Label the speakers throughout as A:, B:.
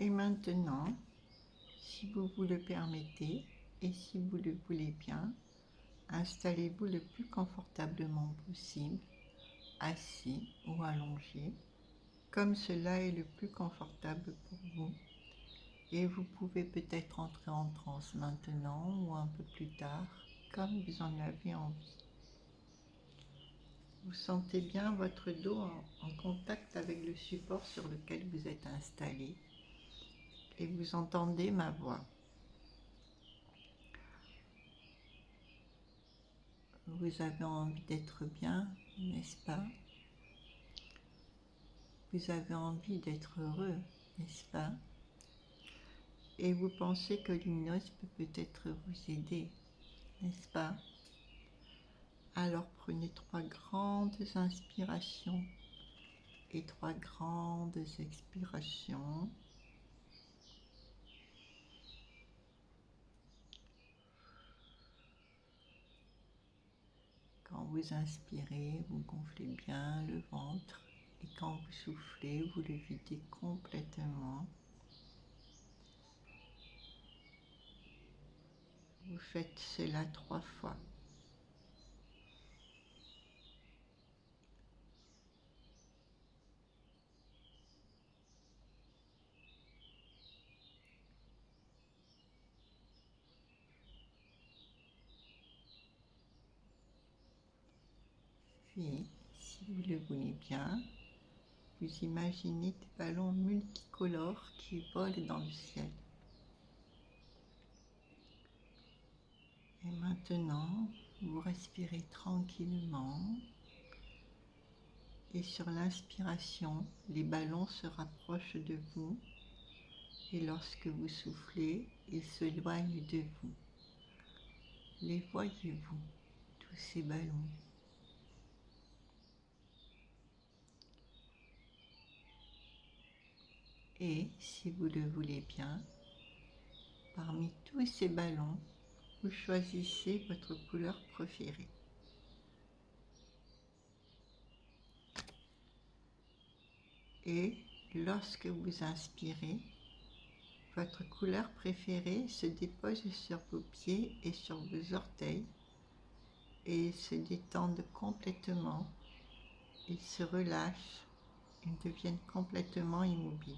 A: Et maintenant, si vous vous le permettez et si vous le voulez bien, installez-vous le plus confortablement possible, assis ou allongé, comme cela est le plus confortable pour vous. Et vous pouvez peut-être entrer en transe maintenant ou un peu plus tard, comme vous en avez envie. Vous sentez bien votre dos en contact avec le support sur lequel vous êtes installé et vous entendez ma voix. Vous avez envie d'être bien, n'est-ce pas? Vous avez envie d'être heureux, n'est-ce pas? Et vous pensez que l'hypnose peut peut-être vous aider, n'est-ce pas? Alors prenez 3 grandes inspirations et 3 grandes expirations. Quand vous inspirez, vous gonflez bien le ventre et quand vous soufflez, vous le videz complètement. Vous faites cela 3 fois. Puis, si vous le voulez bien, vous imaginez des ballons multicolores qui volent dans le ciel. Et maintenant, vous respirez tranquillement. Et sur l'inspiration, les ballons se rapprochent de vous. Et lorsque vous soufflez, ils s'éloignent de vous. Les voyez-vous, tous ces ballons? Et, si vous le voulez bien, parmi tous ces ballons, vous choisissez votre couleur préférée. Et lorsque vous inspirez, votre couleur préférée se dépose sur vos pieds et sur vos orteils et se détendent complètement. Ils se relâchent, ils deviennent complètement immobiles.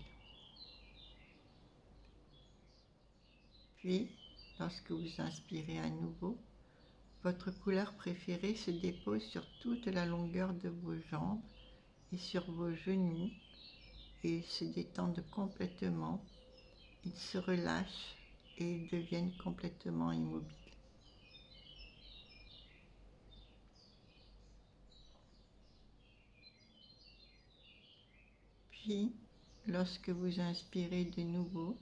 A: Puis, lorsque vous inspirez à nouveau, votre couleur préférée se dépose sur toute la longueur de vos jambes et sur vos genoux et ils se détendent complètement. Ils se relâchent et ils deviennent complètement immobiles. Puis, lorsque vous inspirez de nouveau,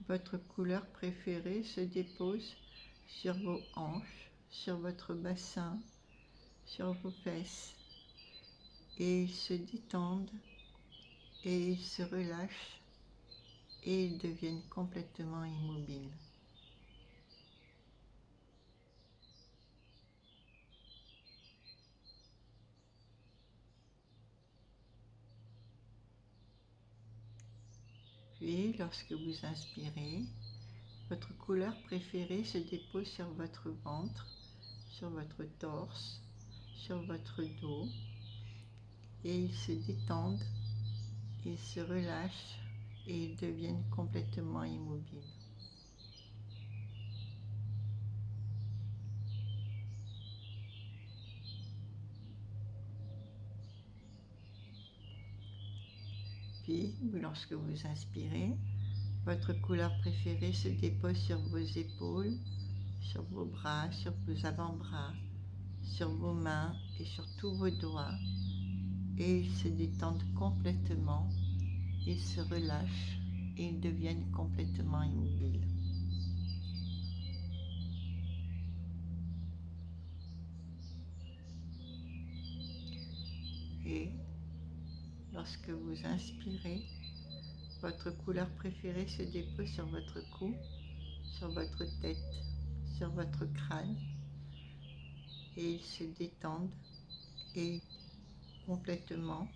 A: votre couleur préférée se dépose sur vos hanches, sur votre bassin, sur vos fesses, et ils se détendent, et ils se relâchent, et ils deviennent complètement immobiles. Puis, lorsque vous inspirez, votre couleur préférée se dépose sur votre ventre, sur votre torse, sur votre dos, et ils se détendent, ils se relâchent et ils deviennent complètement immobiles. Puis, lorsque vous inspirez, votre couleur préférée se dépose sur vos épaules, sur vos bras, sur vos avant-bras, sur vos mains et sur tous vos doigts. Et ils se détendent complètement, ils se relâchent et ils deviennent complètement immobiles. Et lorsque vous inspirez, votre couleur préférée se dépose sur votre cou, sur votre tête, sur votre crâne et ils se détendent et complètement,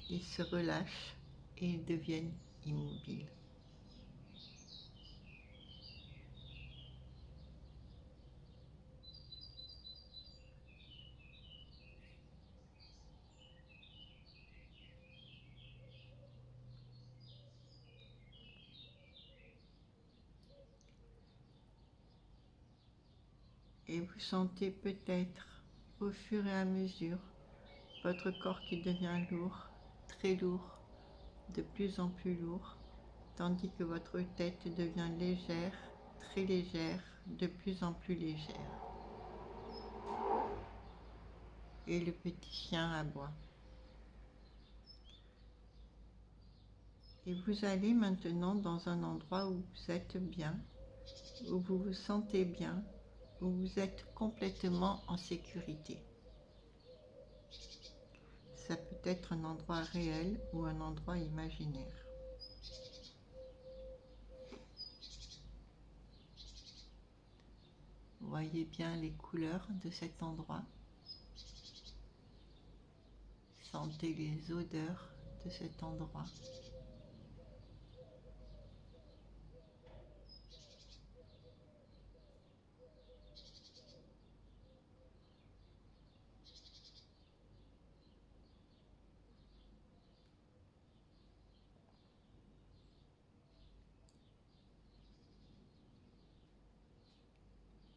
A: ils se relâchent et ils deviennent immobiles. Et vous sentez peut-être au fur et à mesure votre corps qui devient lourd, très lourd, de plus en plus lourd, tandis que votre tête devient légère, très légère, de plus en plus légère. Et le petit chien aboie. Et vous allez maintenant dans un endroit où vous êtes bien, où vous vous sentez bien, où vous êtes complètement en sécurité. Ça peut être un endroit réel ou un endroit imaginaire. Voyez bien les couleurs de cet endroit. Sentez les odeurs de cet endroit.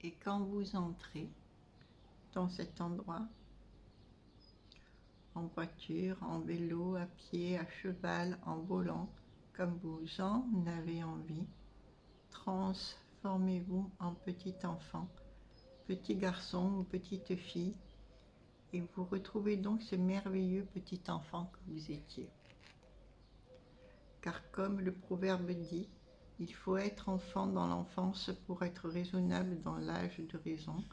A: Et quand vous entrez dans cet endroit, en voiture, en vélo, à pied, à cheval, en volant, comme vous en avez envie, transformez-vous en petit enfant, petit garçon ou petite fille, et vous retrouvez donc ce merveilleux petit enfant que vous étiez. Car comme le proverbe dit, il faut être enfant dans l'enfance pour être raisonnable dans l'âge de raison.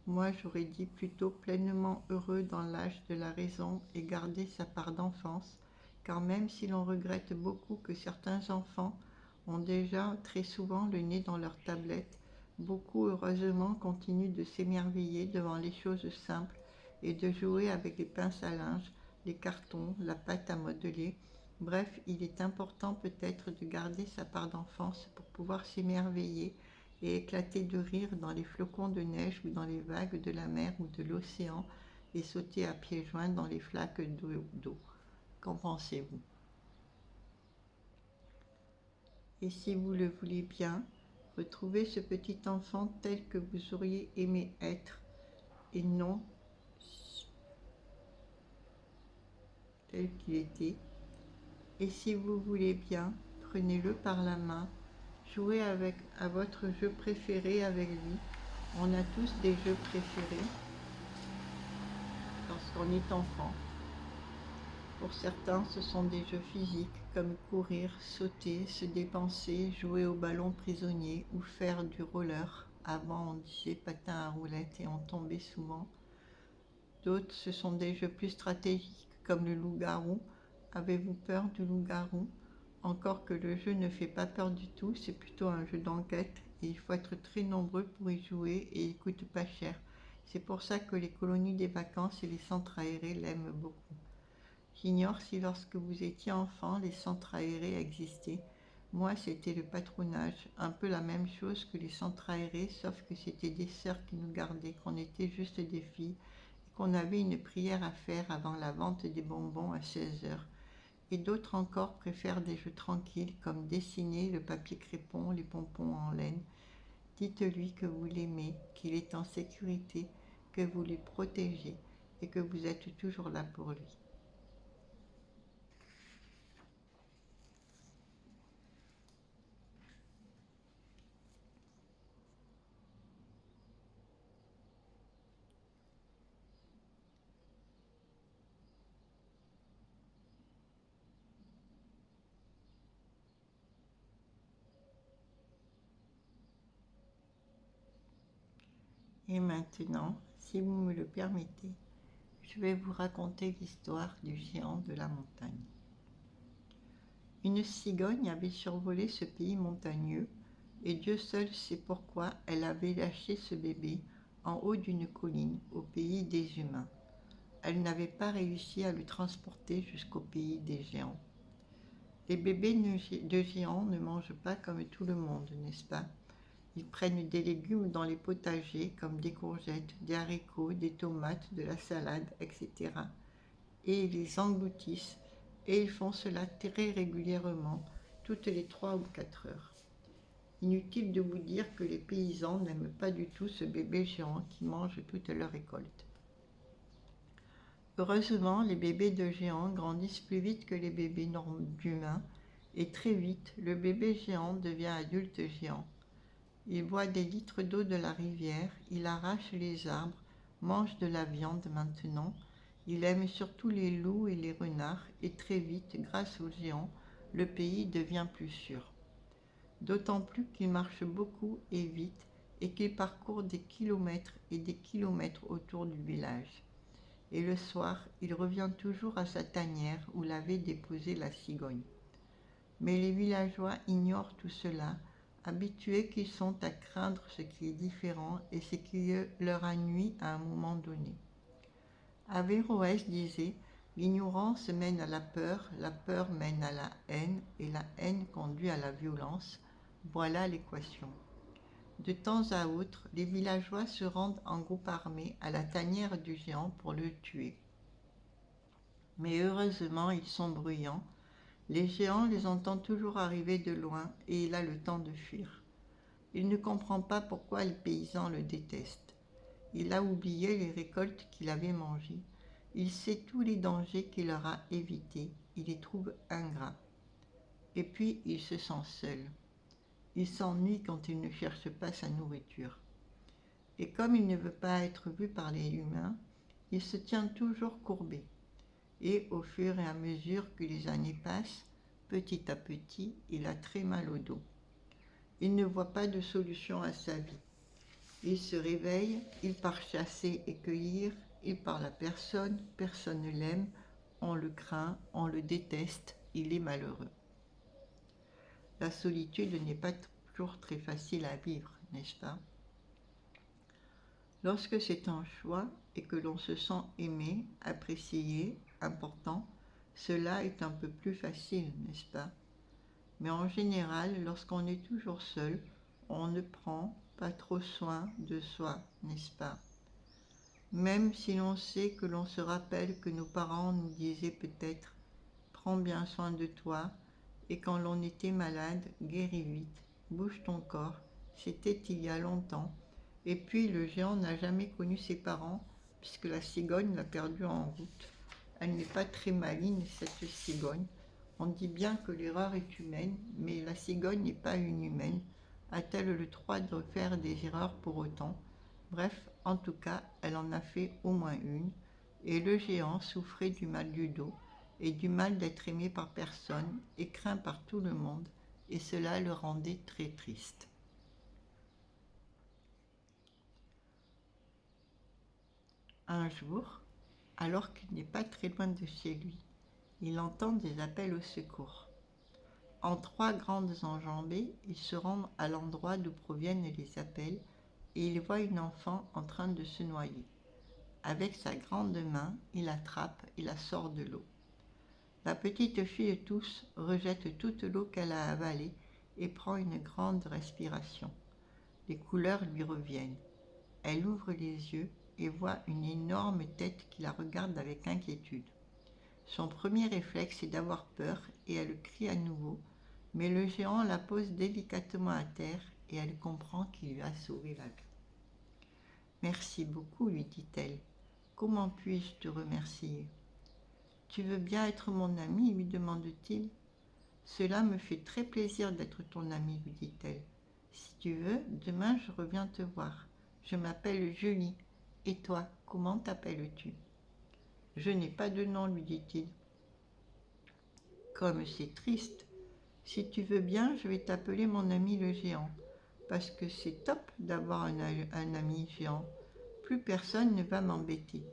A: Moi, j'aurais dit plutôt pleinement heureux dans l'âge de la raison et garder sa part d'enfance, car même si l'on regrette beaucoup que certains enfants ont déjà très souvent le nez dans leur tablette, beaucoup heureusement continuent de s'émerveiller devant les choses simples et de jouer avec les pinces à linge, les cartons, la pâte à modeler. Bref, il est important peut-être de garder sa part d'enfance pour pouvoir s'émerveiller et éclater de rire dans les flocons de neige ou dans les vagues de la mer ou de l'océan et sauter à pieds joints dans les flaques d'eau. Qu'en pensez-vous? Et si vous le voulez bien, retrouvez ce petit enfant tel que vous auriez aimé être et non tel qu'il était. Et si vous voulez bien, prenez-le par la main, jouez à votre jeu préféré avec lui. On a tous des jeux préférés lorsqu'on est enfant. Pour certains, ce sont des jeux physiques comme courir, sauter, se dépenser, jouer au ballon prisonnier ou faire du roller. Avant, on disait patin à roulettes et on tombait souvent. D'autres, ce sont des jeux plus stratégiques comme le loup-garou. Avez-vous peur du loup-garou? Encore que le jeu ne fait pas peur du tout, c'est plutôt un jeu d'enquête et il faut être très nombreux pour y jouer et il coûte pas cher. C'est pour ça que les colonies des vacances et les centres aérés l'aiment beaucoup. J'ignore si lorsque vous étiez enfant, les centres aérés existaient. Moi, c'était le patronage, un peu la même chose que les centres aérés, sauf que c'était des sœurs qui nous gardaient, qu'on était juste des filles et qu'on avait une prière à faire avant la vente des bonbons à 16 heures. Et d'autres encore préfèrent des jeux tranquilles comme dessiner, le papier crépon, les pompons en laine. Dites-lui que vous l'aimez, qu'il est en sécurité, que vous le protégez et que vous êtes toujours là pour lui. Et maintenant, si vous me le permettez, je vais vous raconter l'histoire du géant de la montagne. Une cigogne avait survolé ce pays montagneux, et Dieu seul sait pourquoi elle avait lâché ce bébé en haut d'une colline, au pays des humains. Elle n'avait pas réussi à le transporter jusqu'au pays des géants. Les bébés de géants ne mangent pas comme tout le monde, n'est-ce pas? Ils prennent des légumes dans les potagers comme des courgettes, des haricots, des tomates, de la salade, etc. Et ils les engloutissent et ils font cela très régulièrement, toutes les 3 ou 4 heures. Inutile de vous dire que les paysans n'aiment pas du tout ce bébé géant qui mange toute leur récolte. Heureusement, les bébés de géants grandissent plus vite que les bébés d'humains et très vite, le bébé géant devient adulte géant. Il boit des litres d'eau de la rivière, il arrache les arbres, mange de la viande maintenant. Il aime surtout les loups et les renards et très vite, grâce aux géants, le pays devient plus sûr. D'autant plus qu'il marche beaucoup et vite et qu'il parcourt des kilomètres et des kilomètres autour du village. Et le soir, il revient toujours à sa tanière où l'avait déposé la cigogne. Mais les villageois ignorent tout cela, habitués qu'ils sont à craindre ce qui est différent et ce qui leur a nui à un moment donné. Averroès disait « L'ignorance mène à la peur mène à la haine, et la haine conduit à la violence. Voilà l'équation. » De temps à autre, les villageois se rendent en groupe armé à la tanière du géant pour le tuer. Mais heureusement, ils sont bruyants. Les géants les entendent toujours arriver de loin et il a le temps de fuir. Il ne comprend pas pourquoi les paysans le détestent. Il a oublié les récoltes qu'il avait mangées. Il sait tous les dangers qu'il leur a évités. Il les trouve ingrats. Et puis, il se sent seul. Il s'ennuie quand il ne cherche pas sa nourriture. Et comme il ne veut pas être vu par les humains, il se tient toujours courbé. Et au fur et à mesure que les années passent, petit à petit, il a très mal au dos. Il ne voit pas de solution à sa vie. Il se réveille, il part chasser et cueillir, il parle à personne, personne ne l'aime, on le craint, on le déteste, il est malheureux. La solitude n'est pas toujours très facile à vivre, n'est-ce pas? Lorsque c'est un choix et que l'on se sent aimé, apprécié, important, cela est un peu plus facile, n'est-ce pas? Mais en général, lorsqu'on est toujours seul, on ne prend pas trop soin de soi, n'est-ce pas? Même si l'on sait que l'on se rappelle que nos parents nous disaient peut-être « Prends bien soin de toi » et quand l'on était malade, guéris vite, bouge ton corps, c'était il y a longtemps. Et puis le géant n'a jamais connu ses parents puisque la cigogne l'a perdu en route. Elle n'est pas très maligne, cette cigogne. On dit bien que l'erreur est humaine, mais la cigogne n'est pas une humaine. A-t-elle le droit de faire des erreurs pour autant? Bref, en tout cas, elle en a fait au moins une. Et le géant souffrait du mal du dos et du mal d'être aimé par personne et craint par tout le monde, et cela le rendait très triste. Un jour, alors qu'il n'est pas très loin de chez lui, il entend des appels au secours. En 3 grandes enjambées, il se rend à l'endroit d'où proviennent les appels et il voit une enfant en train de se noyer. Avec sa grande main, il l'attrape et la sort de l'eau. La petite fille tousse, rejette toute l'eau qu'elle a avalée et prend une grande respiration. Les couleurs lui reviennent. Elle ouvre les yeux et voit une énorme tête qui la regarde avec inquiétude. Son premier réflexe est d'avoir peur et elle crie à nouveau, mais le géant la pose délicatement à terre et elle comprend qu'il lui a sauvé la vie. « Merci beaucoup, lui dit-elle. Comment puis-je te remercier ? » « Tu veux bien être mon ami, lui demande-t-il. « Cela me fait très plaisir d'être ton ami, lui dit-elle. Si tu veux, demain je reviens te voir. Je m'appelle Julie. Et toi, comment t'appelles-tu ? » Je n'ai pas de nom, lui dit-il. Comme c'est triste. Si tu veux bien, je vais t'appeler mon ami le géant, parce que c'est top d'avoir un ami géant. Plus personne ne va m'embêter.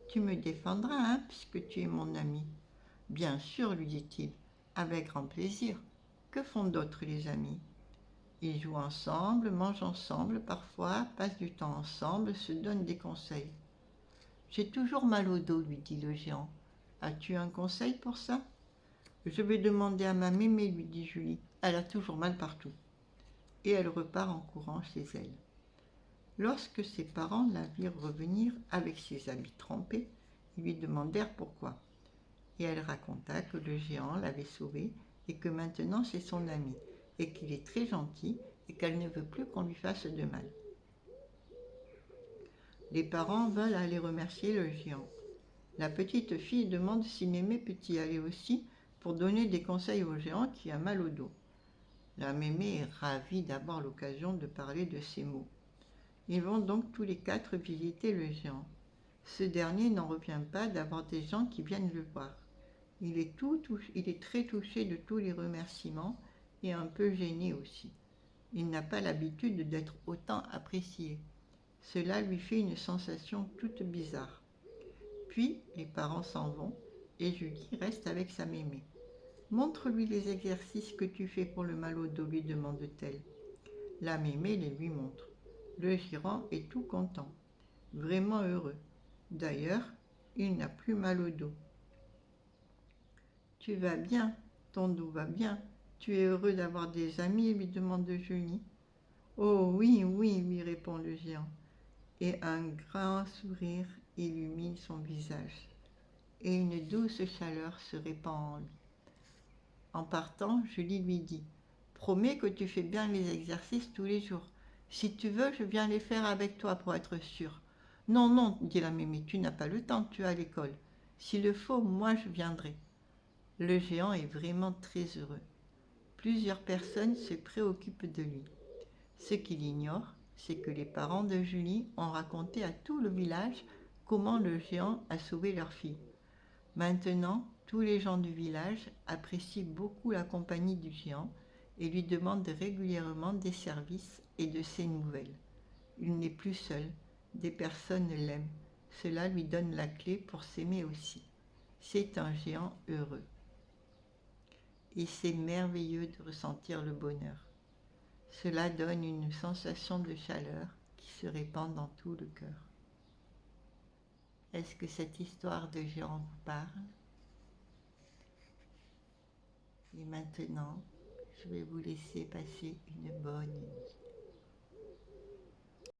A: Tu me défendras, hein, puisque tu es mon ami. Bien sûr, lui dit-il, avec grand plaisir. Que font d'autres les amis ? Ils jouent ensemble, mangent ensemble, parfois, passent du temps ensemble, se donnent des conseils. J'ai toujours mal au dos, lui dit le géant. As-tu un conseil pour ça ? Je vais demander à ma mémé, lui dit Julie. Elle a toujours mal partout. Et elle repart en courant chez elle. Lorsque ses parents la virent revenir avec ses habits trempés, ils lui demandèrent pourquoi. Et elle raconta que le géant l'avait sauvée et que maintenant c'est son ami, et qu'il est très gentil et qu'elle ne veut plus qu'on lui fasse de mal. Les parents veulent aller remercier le géant. La petite fille demande si Mémé peut y aller aussi pour donner des conseils au géant qui a mal au dos. La Mémé est ravie d'avoir l'occasion de parler de ces mots. Ils vont donc tous les quatre visiter le géant. Ce dernier n'en revient pas d'avoir des gens qui viennent le voir. Il est très touché de tous les remerciements et un peu gêné aussi. Il n'a pas l'habitude d'être autant apprécié. Cela lui fait une sensation toute bizarre. Puis les parents s'en vont et Julie reste avec sa mémé. Montre-lui les exercices que tu fais pour le mal au dos, lui demande-t-elle. La mémé les lui montre. Le géant est tout content, vraiment heureux. D'ailleurs, il n'a plus mal au dos. Tu vas bien, ton dos va bien. Tu es heureux d'avoir des amis, lui demande Julie. Oh oui, oui, lui répond le géant. Et un grand sourire illumine son visage. Et une douce chaleur se répand en lui. En partant, Julie lui dit « Promets que tu fais bien les exercices tous les jours. Si tu veux, je viens les faire avec toi pour être sûre. »« Non, non, dit la mémé, tu n'as pas le temps, tu es à l'école. S'il le faut, moi je viendrai. » Le géant est vraiment très heureux. Plusieurs personnes se préoccupent de lui. Ce qu'il ignore, c'est que les parents de Julie ont raconté à tout le village comment le géant a sauvé leur fille. Maintenant, tous les gens du village apprécient beaucoup la compagnie du géant et lui demandent régulièrement des services et de ses nouvelles. Il n'est plus seul, des personnes l'aiment. Cela lui donne la clé pour s'aimer aussi. C'est un géant heureux. Et c'est merveilleux de ressentir le bonheur. Cela donne une sensation de chaleur qui se répand dans tout le cœur. Est-ce que cette histoire de géant vous parle ? Et maintenant, je vais vous laisser passer une bonne nuit.